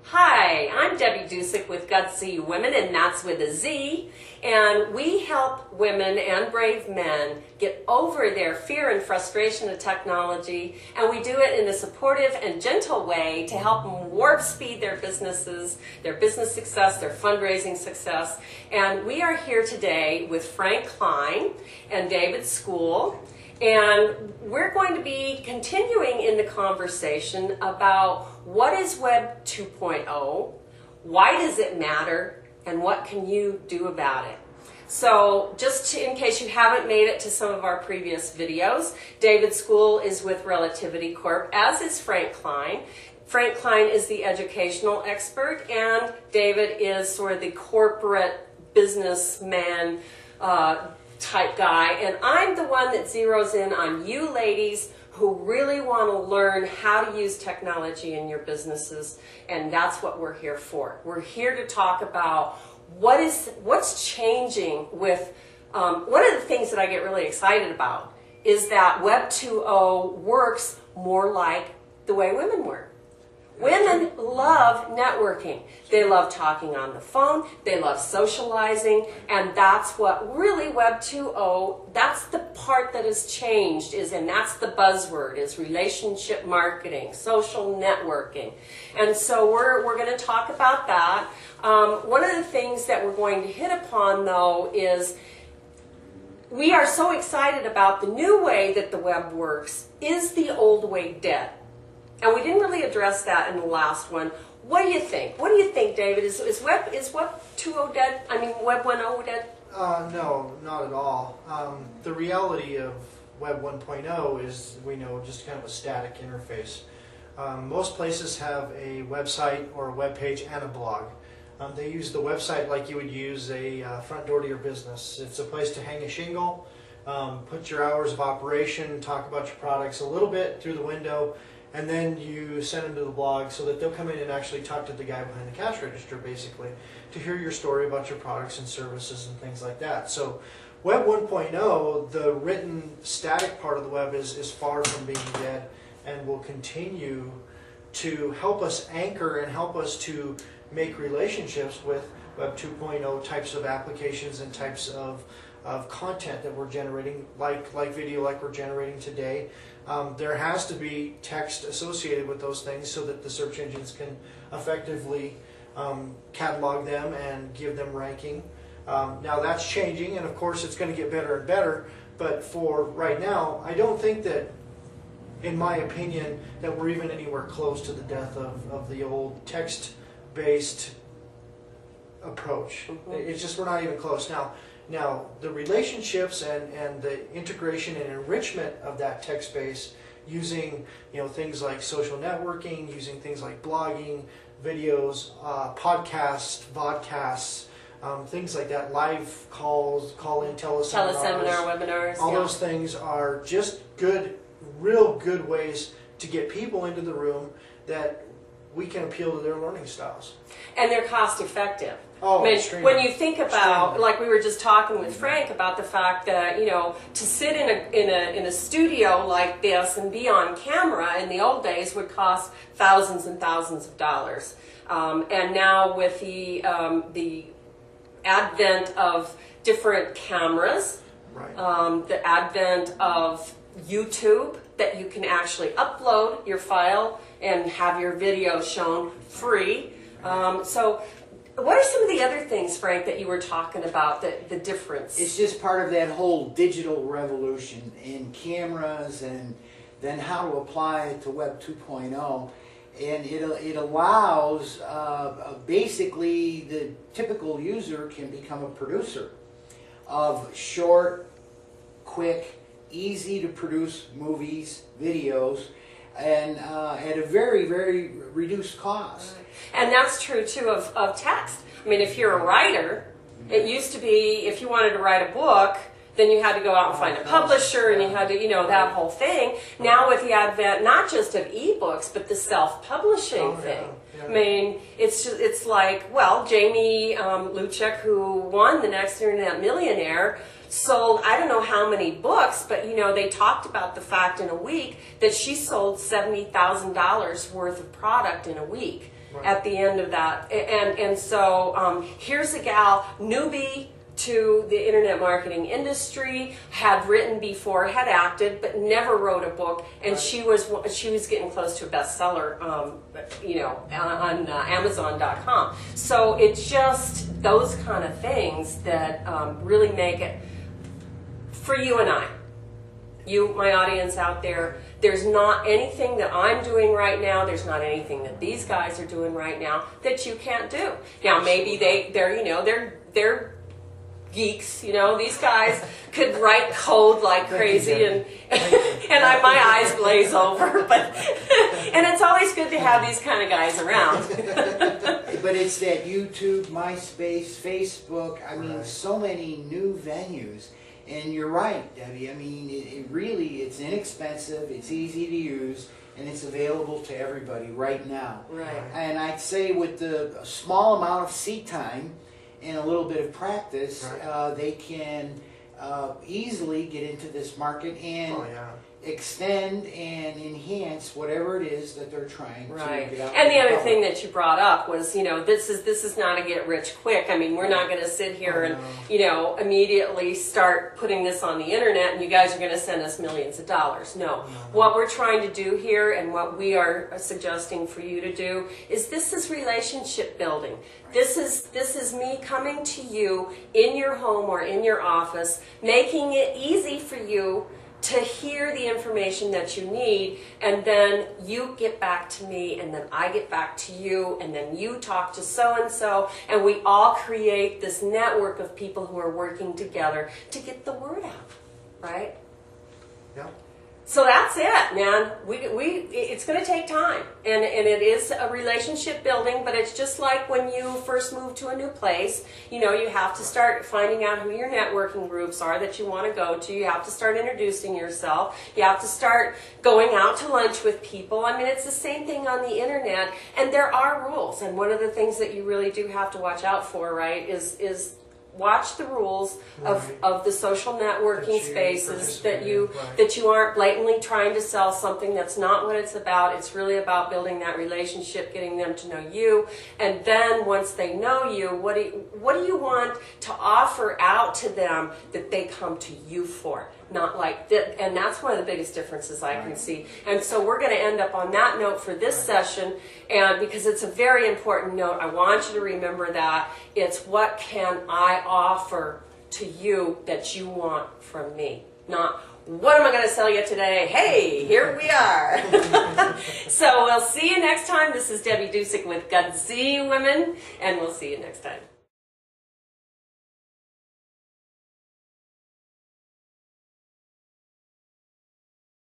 Hi, I'm Debbie Ducic with GutZy Women, and that's with a Z. And we help women and brave men get over their fear and frustration of technology, and we do it in a supportive and gentle way to help them warp speed their businesses, their business success, their fundraising success. And we are here today with Frank Klein and David School. And we're going to be continuing in the conversation about what is Web 2.0, why does it matter, and what can you do about it. So in case you haven't made it to some of our previous videos, David School is with Relativity Corp, as is Frank Klein. Frank Klein is the educational expert, and David is sort of the corporate businessman type guy, and I'm the one that zeroes in on you ladies who really want to learn how to use technology in your businesses, and that's what we're here for. We're here to talk about what's changing with, one of the things that I get really excited about is that Web 2.0 works more like the way women work. Women love networking. They love talking on the phone. They love socializing. And that's what really Web 2.0, that's the part that has changed, and that's the buzzword, is relationship marketing, social networking. And so we're going to talk about that. One of the things that we're going to hit upon, though, is we are so excited about the new way that the web works. Is the old way dead? And we didn't really address that in the last one. What do you think? What do you think, David? Is Web 2.0 dead? I mean, Web 1.0 dead? No, not at all. The reality of Web 1.0 is, we know, just kind of a static interface. Most places have a website or a web page and a blog. They use the website like you would use a front door to your business. It's a place to hang a shingle, put your hours of operation, talk about your products a little bit through the window, and then you send them to the blog so that they'll come in and actually talk to the guy behind the cash register, basically, to hear your story about your products and services and things like that. So Web 1.0, the written static part of the web is far from being dead, and will continue to help us anchor and help us to make relationships with Web 2.0 types of applications and types of content that we're generating, like video, like we're generating today. There has to be text associated with those things so that the search engines can effectively catalog them and give them ranking. Now that's changing, and of course it's going to get better and better, but for right now, I don't think that, in my opinion, that we're even anywhere close to the death of the old text-based approach. It's just, we're not even close. Now, the relationships and the integration and enrichment of that text base, using things like social networking, using things like blogging, videos, podcasts, vodcasts, things like that, live calls, call-in teleseminar, webinars. All those things are just real good ways to get people into the room that we can appeal to their learning styles. And they're cost effective. Oh, I mean, when you think about, like we were just talking with Frank about the fact that, to sit in a studio like this and be on camera in the old days would cost thousands and thousands of dollars. And now with the advent of different cameras, right. The advent of YouTube, that you can actually upload your file and have your video shown free. So what are some of the other things, Frank, that you were talking about, the difference? It's just part of that whole digital revolution in cameras, and then how to apply it to Web 2.0. And it allows, basically, the typical user can become a producer of short, quick, easy to produce movies, videos, and at a very, very reduced cost. And that's true too of text. I mean, if you're a writer, it used to be, if you wanted to write a book, then you had to go out and find a publisher, and you had to, that whole thing. Now with the advent, not just of ebooks, but the self-publishing thing. Yeah. I mean, it's like, well, Jamie Luchek, who won the Next Internet Millionaire, sold, I don't know how many books, but they talked about the fact in a week that she sold $70,000 worth of product in a week. at the end of that. And so here's a gal, newbie to the internet marketing industry, had written before, had acted, but never wrote a book, and she was getting close to a bestseller, on Amazon.com. So it's just those kind of things that really make it for you and I. You, my audience out there, there's not anything that I'm doing right now, there's not anything that these guys are doing right now that you can't do. Now maybe they're geeks, these guys could write code like crazy and my eyes glaze over, and it's always good to have these kind of guys around. But it's that YouTube, MySpace, Facebook, so many new venues. And you're right, Debbie. I mean, it's inexpensive, it's easy to use, and it's available to everybody right now. Right. And I'd say with the small amount of seat time and a little bit of practice, they can easily get into this market and extend and enhance whatever it is that they're trying to get out. And the other thing that you brought up was, this is not a get rich quick. I mean, we're not going to sit here and immediately start putting this on the internet and you guys are going to send us millions of dollars. No. What we're trying to do here and what we are suggesting for you to do is this is relationship building. This is me coming to you in your home or in your office, making it easy for you to hear the information that you need, and then you get back to me, and then I get back to you, and then you talk to so-and-so, and we all create this network of people who are working together to get the word out, right? Yeah. So that's it, man. It's going to take time, and it is a relationship building, but it's just like when you first move to a new place. You have to start finding out who your networking groups are that you want to go to. You have to start introducing yourself. You have to start going out to lunch with people. I mean, it's the same thing on the internet, and there are rules. And one of the things that you really do have to watch out for, right, is watch the rules of the social networking spaces that you aren't blatantly trying to sell something that's not what it's about. It's really about building that relationship, getting them to know you, and then once they know you, what do you want to offer out to them that they come to you for? Not like that, and that's one of the biggest differences I can see. And so we're going to end up on that note for this session, and because it's a very important note, I want you to remember that it's what can I offer to you that you want from me, not what am I going to sell you today? Hey, here we are. So we'll see you next time. This is Debbie Ducic with GutZy Women, and we'll see you next time.